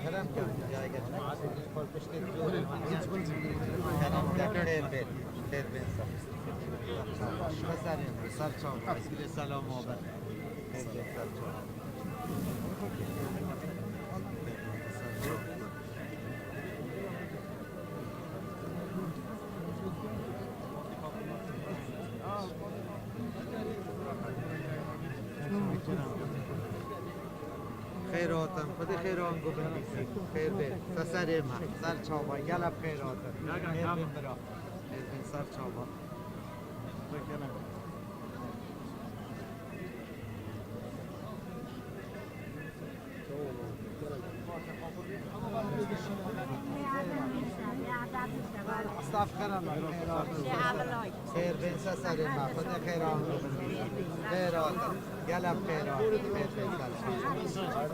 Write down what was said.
गरम क्या जाएगा पर पिछले गरम क्या डेढ़ बेन सब बस आ रहे हैं सर चौक इसके लिए सलाम होगा सर चौक خیراتم خودی خیران گو بنویسی خیر بیر سر ما سر چابا گلب خیراتم خیر بین برا خیر بین سر چابا استغفر خیر بین سر ما خودی خیران گو بنویسی خیراتم گلب خیرات خیر بین سر چابا